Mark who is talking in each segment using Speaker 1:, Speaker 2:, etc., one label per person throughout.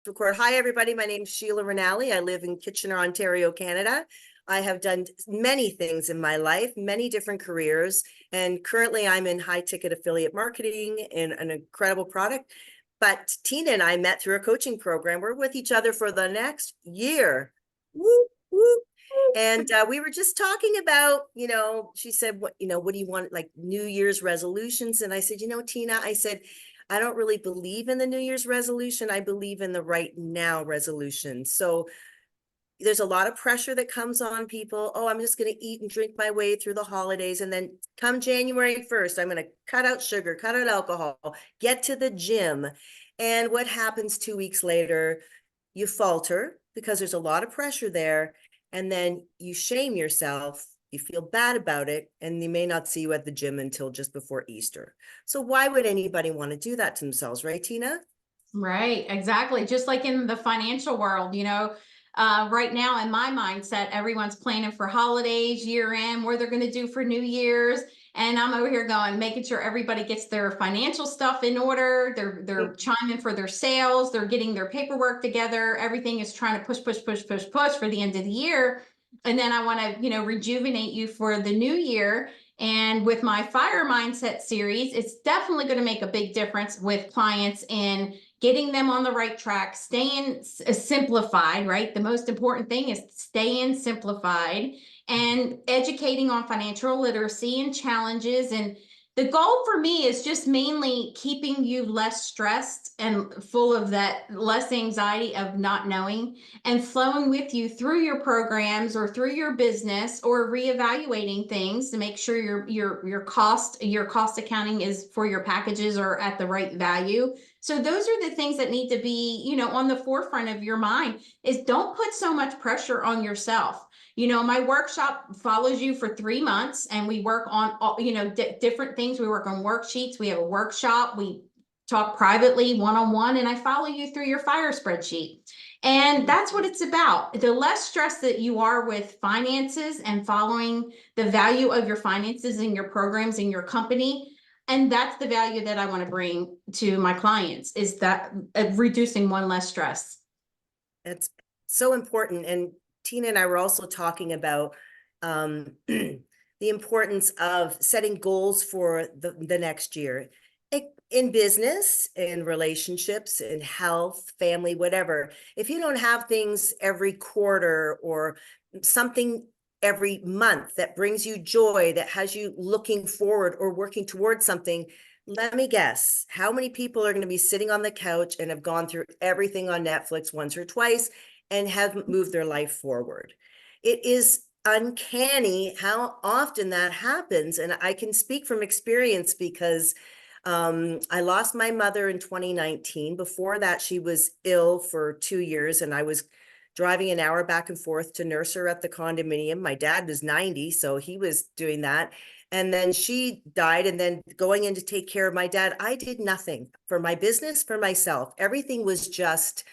Speaker 1: Record. Hi, everybody. My name is Shelagh Ranalli. I live in Kitchener, Ontario, Canada. I have done many things in my life, many different careers, and currently I'm in high-ticket affiliate marketing in an incredible product. But Tina and I met through a coaching program. We're with each other for the next year. Woo, woo. And we were just talking about, she said, what do you want, like New Year's resolutions? And I said, Tina, I said, I don't really believe in the New Year's resolution. I believe in the right now resolution. So there's a lot of pressure that comes on people. Oh, I'm just going to eat and drink my way through the holidays. And then come January 1st, I'm going to cut out sugar, cut out alcohol, get to the gym. And what happens 2 weeks later? You falter because there's a lot of pressure there. And then you shame yourself. You feel bad about it, and they may not see you at the gym until just before Easter. So why would anybody want to do that to themselves, right, Tina?
Speaker 2: Right, exactly. Just like in the financial world, right now in my mindset, everyone's planning for holidays, year end, where they're going to do for New Year's. And I'm over here going, making sure everybody gets their financial stuff in order. They're chiming for their sales. They're getting their paperwork together. Everything is trying to push for the end of the year. And then I want to, rejuvenate you for the new year. And with my fire mindset series, it's definitely going to make a big difference with clients in getting them on the right track, staying simplified, right? The most important thing is staying simplified and educating on financial literacy and challenges. And the goal for me is just mainly keeping you less stressed and full of that less anxiety of not knowing, and flowing with you through your programs or through your business, or reevaluating things to make sure your cost accounting is for your packages are at the right value. So those are the things that need to be, on the forefront of your mind. Is don't put so much pressure on yourself. My workshop follows you for 3 months, and we work on all, different things. We work on worksheets. We have a workshop. We talk privately, one-on-one, and I follow you through your fire spreadsheet. And that's what it's about. The less stress that you are with finances and following the value of your finances in your programs in your company. And that's the value that I want to bring to my clients, is that reducing one less stress.
Speaker 1: That's so important. And Tina and I were also talking about the importance of setting goals for the next year in business, in relationships, in health, family, whatever. If you don't have things every quarter or something every month that brings you joy, that has you looking forward or working towards something, let me guess, how many people are going to be sitting on the couch and have gone through everything on Netflix once or twice and haven't moved their life forward? It is uncanny how often that happens. And I can speak from experience because I lost my mother in 2019. Before that, she was ill for 2 years, and I was driving an hour back and forth to nurse her at the condominium. My dad was 90, so he was doing that. And then she died, and then going in to take care of my dad, I did nothing for my business, for myself. Everything was just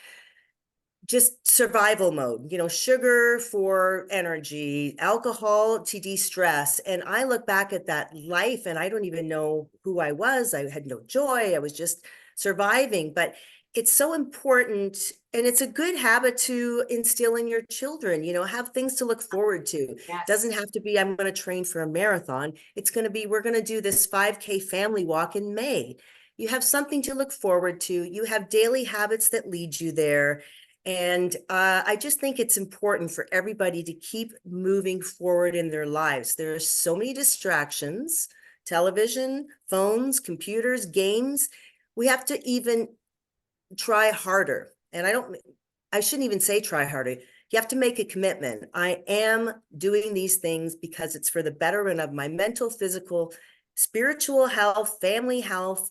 Speaker 1: survival mode, sugar for energy, alcohol to de-stress. And I look back at that life and I don't even know who I was. I had no joy. I was just surviving. But it's so important, and it's a good habit to instill in your children, have things to look forward to.
Speaker 2: Yes.
Speaker 1: Doesn't have to be, I'm going to train for a marathon. It's going to be, we're going to do this 5K family walk in May. You have something to look forward to. You have daily habits that lead you there. And I just think it's important for everybody to keep moving forward in their lives. There are so many distractions: television, phones, computers, games. We have to even try harder. And I shouldn't even say try harder. You have to make a commitment. I am doing these things because it's for the betterment of my mental, physical, spiritual health, family health,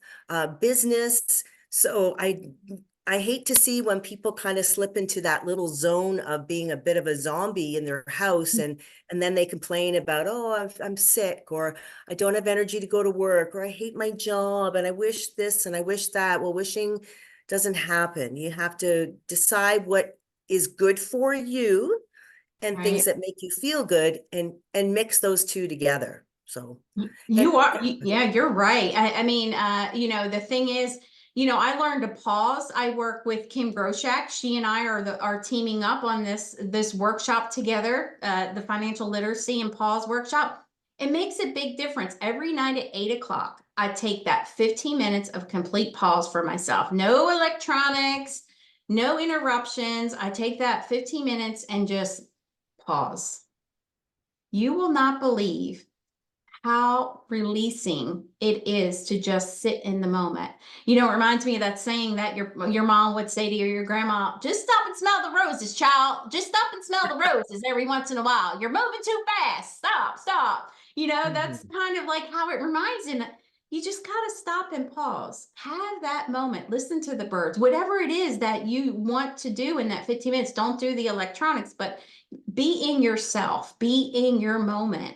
Speaker 1: business. So I hate to see when people kind of slip into that little zone of being a bit of a zombie in their house, and then they complain about, oh, I'm sick, or I don't have energy to go to work, or I hate my job and I wish this and I wish that. Well, wishing doesn't happen. You have to decide what is good for you and
Speaker 2: Right.
Speaker 1: things that make you feel good, and mix those two together. So
Speaker 2: yeah, you're right. I mean, the thing is, I learned to pause. I work with Kim Groshak. She and I are teaming up on this workshop together, the financial literacy and pause workshop. It makes a big difference. Every night at 8 o'clock, I take that 15 minutes of complete pause for myself. No electronics, no interruptions. I take that 15 minutes and just pause. You will not believe how releasing it is to just sit in the moment. It reminds me of that saying that your mom would say to your grandma, just stop and smell the roses, child. Just stop and smell the roses every once in a while. You're moving too fast. Stop, stop. That's
Speaker 1: Mhm.
Speaker 2: kind of like how it reminds you. You just got to stop and pause. Have that moment. Listen to the birds. Whatever it is that you want to do in that 15 minutes, don't do the electronics, but be in yourself, be in your moment.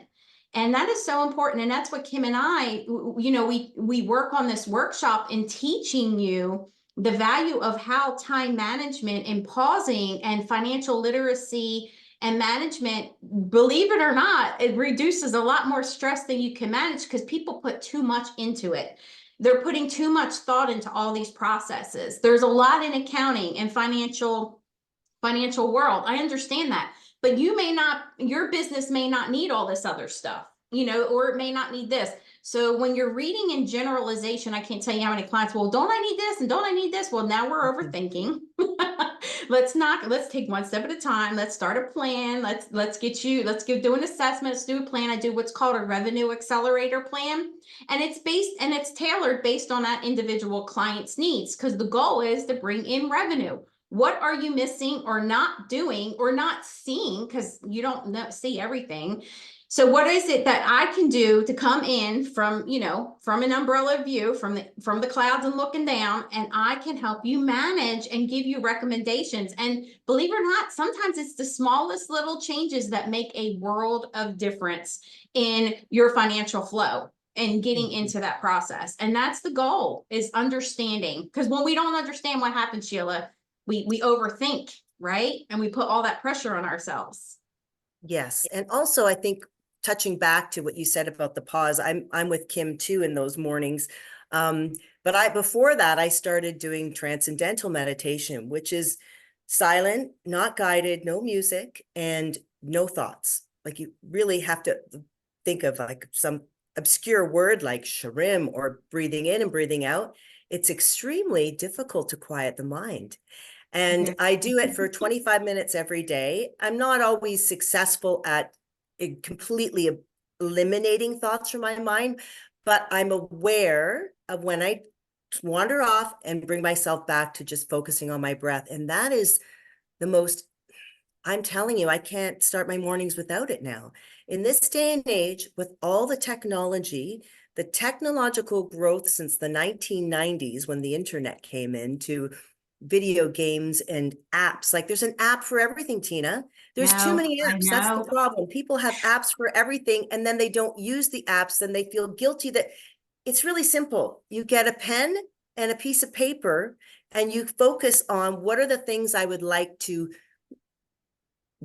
Speaker 2: And that is so important. And that's what Kim and I, we work on this workshop in teaching you the value of how time management and pausing and financial literacy and management, believe it or not, it reduces a lot more stress than you can manage because people put too much into it. They're putting too much thought into all these processes. There's a lot in accounting and financial world. I understand that. But your business may not need all this other stuff, or it may not need this. So when you're reading in generalization, I can't tell you how many clients, well, don't I need this? And don't I need this? Well, now we're overthinking. Let's take one step at a time. Let's start a plan. Let's do an assessment. Let's do a plan. I do what's called a revenue accelerator plan. And it's tailored based on that individual client's needs, because the goal is to bring in revenue. What are you missing or not doing or not seeing? Because you don't see everything. So what is it that I can do to come in from an umbrella view, from the clouds and looking down, and I can help you manage and give you recommendations. And believe it or not, sometimes it's the smallest little changes that make a world of difference in your financial flow and getting
Speaker 1: Mhm.
Speaker 2: into that process. And that's the goal, is understanding. Because when we don't understand what happens, Sheila, we overthink, right? And we put all that pressure on ourselves.
Speaker 1: Yes. And also, I think touching back to what you said about the pause, I'm with Kim too in those mornings. But before that, I started doing transcendental meditation, which is silent, not guided, no music, and no thoughts. Like, you really have to think of like some obscure word like sharim or breathing in and breathing out. It's extremely difficult to quiet the mind. And
Speaker 2: Yeah.
Speaker 1: I do it for 25 minutes every day. I'm not always successful at completely eliminating thoughts from my mind, but I'm aware of when I wander off and bring myself back to just focusing on my breath. And that is the most, I'm telling you, I can't start my mornings without it now. In this day and age, with all the technology, the technological growth since the 1990s, when the internet came into video games and apps. Like, there's an app for everything, Tina. There's too
Speaker 2: No,
Speaker 1: many
Speaker 2: I
Speaker 1: apps. That's the
Speaker 2: know.
Speaker 1: problem. People have apps for everything, and then they don't use the apps, and they feel guilty. That it's really simple. You get a pen and a piece of paper, and you focus on what are the things I would like to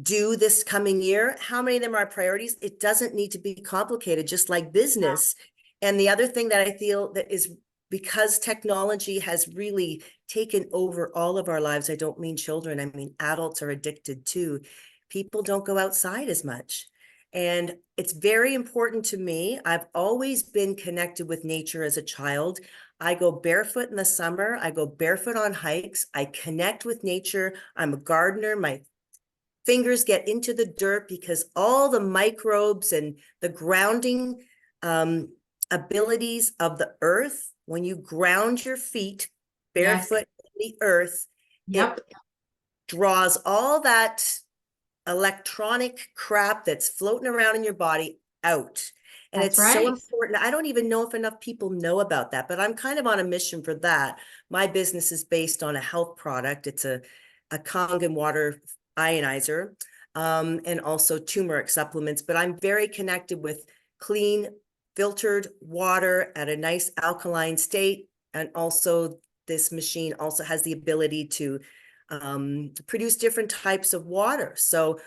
Speaker 1: do this coming year. How many of them are priorities? It doesn't need to be complicated, just like business. And the other thing that I feel that is, because technology has really taken over all of our lives, I don't mean children, I mean adults are addicted too. People don't go outside as much. And it's very important to me. I've always been connected with nature as a child. I go barefoot in the summer. I go barefoot on hikes. I connect with nature. I'm a gardener. My fingers get into the dirt because all the microbes and the grounding abilities of the earth, when you ground your feet
Speaker 2: Yes.
Speaker 1: barefoot in the earth,
Speaker 2: Yep.
Speaker 1: it draws all that electronic crap that's floating around in your body out. And
Speaker 2: That's
Speaker 1: it's so
Speaker 2: right.
Speaker 1: important. I don't even know if enough people know about that, but I'm kind of on a mission for that. My business is based on a health product. It's a Kangen water ionizer, and also turmeric supplements, but I'm very connected with clean, filtered water at a nice alkaline state. And also, this machine also has the ability to produce different types of water. So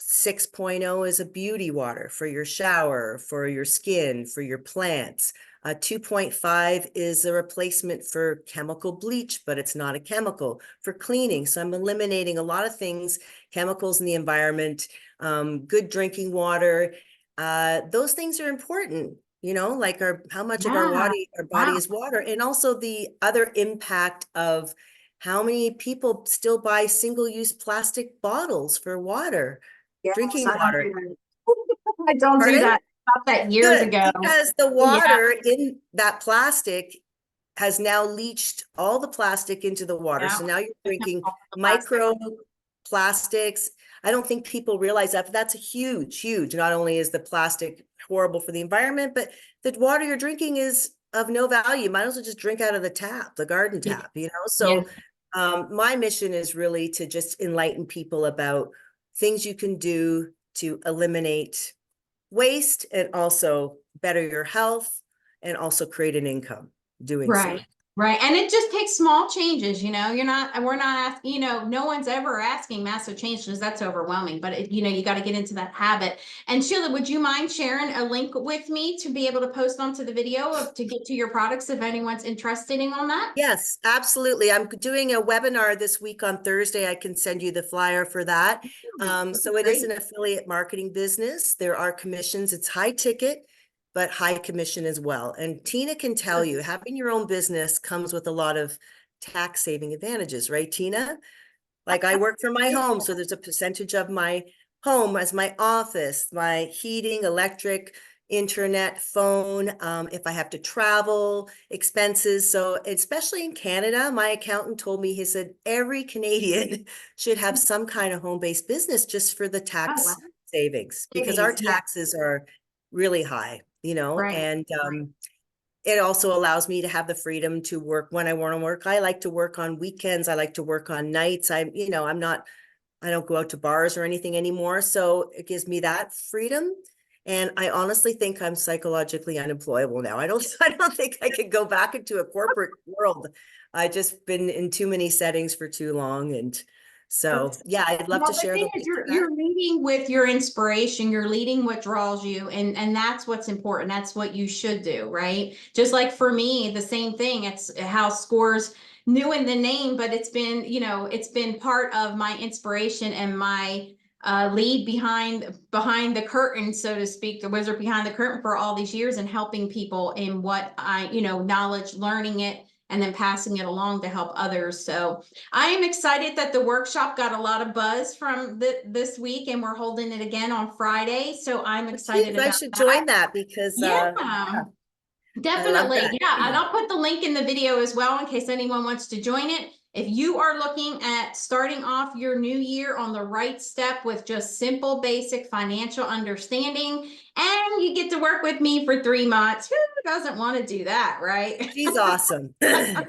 Speaker 1: 6.0 is a beauty water for your shower, for your skin, for your plants. 2.5 is a replacement for chemical bleach, but it's not a chemical for cleaning. So I'm eliminating a lot of things, chemicals in the environment, good drinking water. Those things are important, like how much of
Speaker 2: Yeah.
Speaker 1: our body
Speaker 2: Wow.
Speaker 1: is water, and also the other impact of how many people still buy single-use plastic bottles for water,
Speaker 2: Yes,
Speaker 1: drinking
Speaker 2: I don't
Speaker 1: water.
Speaker 2: do that. I don't do
Speaker 1: Pardon?
Speaker 2: that. Stopped that years
Speaker 1: Good,
Speaker 2: ago.
Speaker 1: because the
Speaker 2: Yeah.
Speaker 1: water in that plastic has now leached all the plastic into the water.
Speaker 2: Yeah.
Speaker 1: So now you're drinking
Speaker 2: All the plastic.
Speaker 1: micro plastics. I don't think people realize that, but that's a huge. Not only is the plastic horrible for the environment, but the water you're drinking is of no value. You might as well just drink out of the tap, the garden
Speaker 2: Yeah.
Speaker 1: tap,
Speaker 2: Yeah.
Speaker 1: So my mission is really to just enlighten people about things you can do to eliminate waste and also better your health and also create an income doing so.
Speaker 2: Right. Right. And it just takes small changes, we're not asking, no one's ever asking massive changes. That's overwhelming, but you got to get into that habit. And Sheila, would you mind sharing a link with me to be able to post onto the video to get to your products if anyone's interested in on that?
Speaker 1: Yes, absolutely. I'm doing a webinar this week on Thursday. I can send you the flyer for that. So it is
Speaker 2: Great.
Speaker 1: an affiliate marketing business. There are commissions. It's high ticket, but high commission as well. And Tina can tell you, having your own business comes with a lot of tax saving advantages, right, Tina? Like I work from my home, so there's a percentage of my home as my office, my heating, electric, internet, phone, if I have to travel, expenses. So especially in Canada, my accountant told me, he said, every Canadian should have some kind of home-based business just for the
Speaker 2: Oh, wow.
Speaker 1: tax savings, because our
Speaker 2: Savings. Yeah.
Speaker 1: taxes are really high,
Speaker 2: Right.
Speaker 1: and it also allows me to have the freedom to work when I want to work. I like to work on weekends. I like to work on nights. I don't go out to bars or anything anymore. So it gives me that freedom. And I honestly think I'm psychologically unemployable now. I don't think I could go back into a corporate world. I've just been in too many settings for too long. And so, yeah, I'd love to
Speaker 2: Well, the
Speaker 1: share
Speaker 2: thing
Speaker 1: the
Speaker 2: is,
Speaker 1: link to that.
Speaker 2: you're leading with your inspiration. You're leading what draws you, and that's what's important. That's what you should do, right? Just like for me, the same thing. It's how scores new in the name, but it's been part of my inspiration and my lead behind the curtain, so to speak, the wizard behind the curtain for all these years and helping people in what knowledge, learning it, and then passing it along to help others. So I am excited that the workshop got a lot of buzz from this week, and we're holding it again on Friday. So I'm excited
Speaker 1: Geez, I
Speaker 2: about
Speaker 1: should
Speaker 2: that.
Speaker 1: join that because
Speaker 2: Yeah,
Speaker 1: I love
Speaker 2: definitely.
Speaker 1: that.
Speaker 2: Yeah, and I'll put the link in the video as well in case anyone wants to join it. If you are looking at starting off your new year on the right step with just simple, basic financial understanding, and you get to work with me for 3 months, who doesn't want to do that, right?
Speaker 1: She's awesome. Yes,
Speaker 2: And I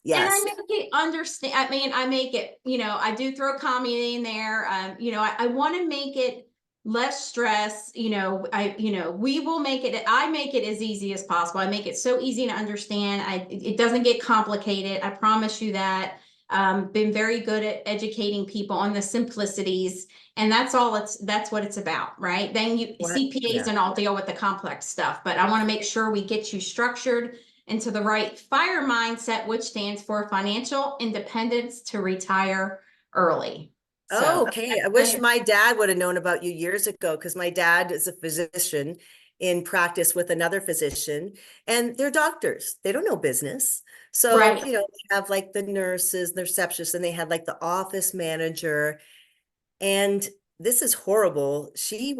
Speaker 1: yes.
Speaker 2: make it understand. I mean, I make it, I do throw comedy in there. I want to make it less stress. We will make it, I make it as easy as possible. I make it so easy to understand. It doesn't get complicated. I promise you that. Been very good at educating people on the simplicities, and that's what it's about, right? Then
Speaker 1: What?
Speaker 2: CPAs
Speaker 1: Yeah.
Speaker 2: and I'll deal with the complex stuff, but I want to make sure we get you structured into the right FIRE mindset, which stands for financial independence to retire early.
Speaker 1: Oh,
Speaker 2: So
Speaker 1: okay. I wish my dad would have known about you years ago, because my dad is a physician in practice with another physician, and they're doctors. They don't know business. So,
Speaker 2: right.
Speaker 1: they have like the nurses, the receptionists, and they had like the office manager. And this is horrible. She'd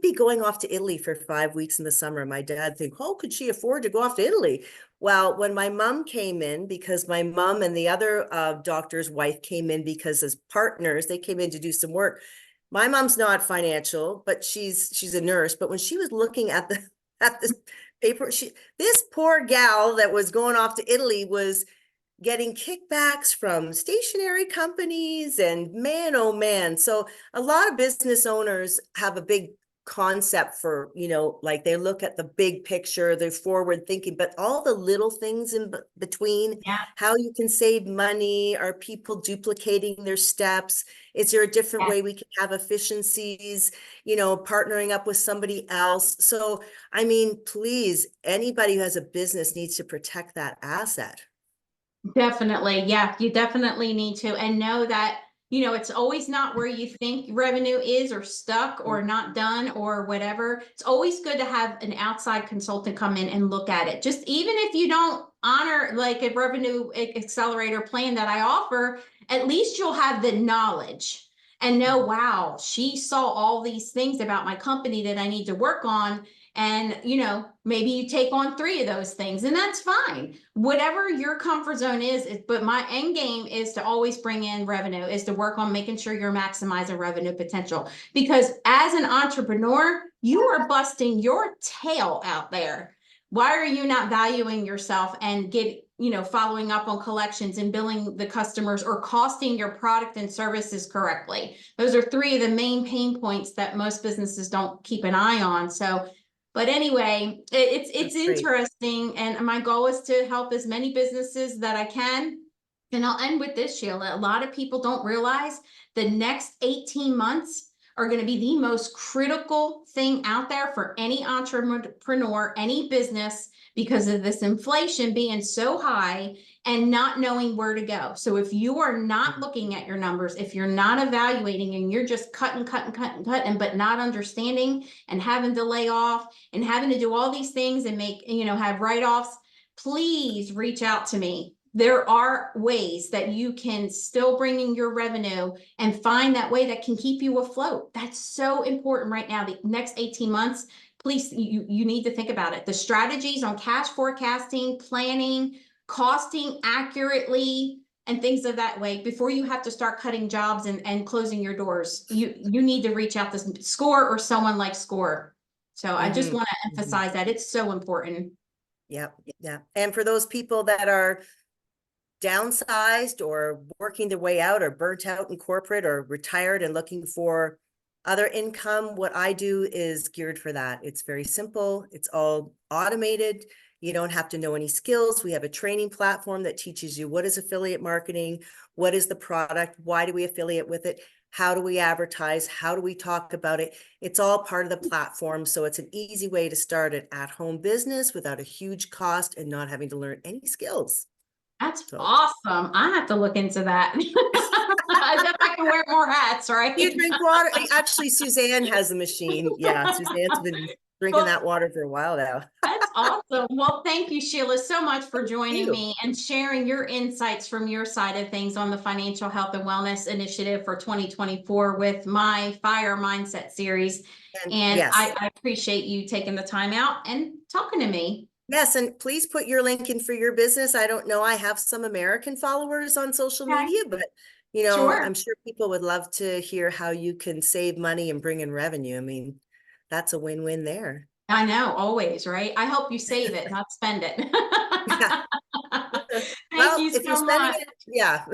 Speaker 1: be going off to Italy for 5 weeks in the summer. My dad think, oh, could she afford to go off to Italy? Well, when my mom came in, because my mom and the other doctor's wife came in because as partners, they came in to do some work. My mom's not financial, but she's a nurse. But when she was looking at the at this paper, this poor gal that was going off to Italy was getting kickbacks from stationery companies, and man, oh man. So a lot of business owners have a big concept for, like they look at the big picture, they're forward thinking, but all the little things in between,
Speaker 2: Yeah,
Speaker 1: how you can save money, are people duplicating their steps? Is there a different
Speaker 2: yeah.
Speaker 1: way we can have efficiencies, partnering up with somebody else? So, I mean, please, anybody who has a business needs to protect that asset.
Speaker 2: Definitely. Yeah, you definitely need to. And know that, it's always not where you think revenue is, or stuck, or not done, or whatever. It's always good to have an outside consultant come in and look at it. Just even if you don't honor like a revenue accelerator plan that I offer, at least you'll have the knowledge and know, wow, she saw all these things about my company that I need to work on. And, maybe you take on 3 of those things, and that's fine. Whatever your comfort zone is, but my end game is to always bring in revenue, is to work on making sure you're maximizing revenue potential. Because as an entrepreneur, you are busting your tail out there. Why are you not valuing yourself and following up on collections and billing the customers, or costing your product and services correctly? Those are 3 of the main pain points that most businesses don't keep an eye on. So, but anyway, it's
Speaker 1: That's great.
Speaker 2: interesting, and my goal is to help as many businesses that I can. And I'll end with this, Sheila. A lot of people don't realize the next 18 months are going to be the most critical thing out there for any entrepreneur, any business, because of this inflation being so high and not knowing where to go. So if you are not looking at your numbers, if you're not evaluating, and you're just cutting, but not understanding, and having to lay off, and having to do all these things, and have write-offs, please reach out to me. There are ways that you can still bring in your revenue and find that way that can keep you afloat. That's so important right now. The next 18 months, please, you need to think about it. The strategies on cash forecasting, planning, costing accurately, and things of that way, before you have to start cutting jobs and closing your doors. You need to reach out to SCORE, or someone like SCORE. So I just want to emphasize that it's so important.
Speaker 1: Yep. Yeah. And for those people that are downsized or working their way out, or burnt out in corporate, or retired and looking for other income, what I do is geared for that. It's very simple. It's all automated. You don't have to know any skills. We have a training platform that teaches you what is affiliate marketing, what is the product, why do we affiliate with it, how do we advertise, how do we talk about it. It's all part of the platform. So it's an easy way to start an at-home business without a huge cost and not having to learn any skills.
Speaker 2: That's
Speaker 1: So
Speaker 2: awesome. I have to look into that. I bet I can wear more hats, right?
Speaker 1: you drink water. Actually, Suzanne has the machine. Yeah, Suzanne's been drinking
Speaker 2: Well,
Speaker 1: that water for a while now.
Speaker 2: that's awesome. Well, thank you, Sheila, so much for joining
Speaker 1: You.
Speaker 2: me and sharing your insights from your side of things on the Financial Health and Wellness Initiative for 2024 with my Fire Mindset series.
Speaker 1: And
Speaker 2: And
Speaker 1: yes,
Speaker 2: I appreciate you taking the time out and talking to me.
Speaker 1: yes, and please put your link in for your business. I don't know. I have some American followers on social
Speaker 2: Okay.
Speaker 1: media, but
Speaker 2: Sure.
Speaker 1: I'm sure people would love to hear how you can save money and bring in revenue. I mean, that's a win-win there.
Speaker 2: I know, always, right? I help you save it, not spend it.
Speaker 1: Yeah.
Speaker 2: Thank
Speaker 1: Well,
Speaker 2: you
Speaker 1: if you're
Speaker 2: so
Speaker 1: spending
Speaker 2: much.
Speaker 1: it, yeah.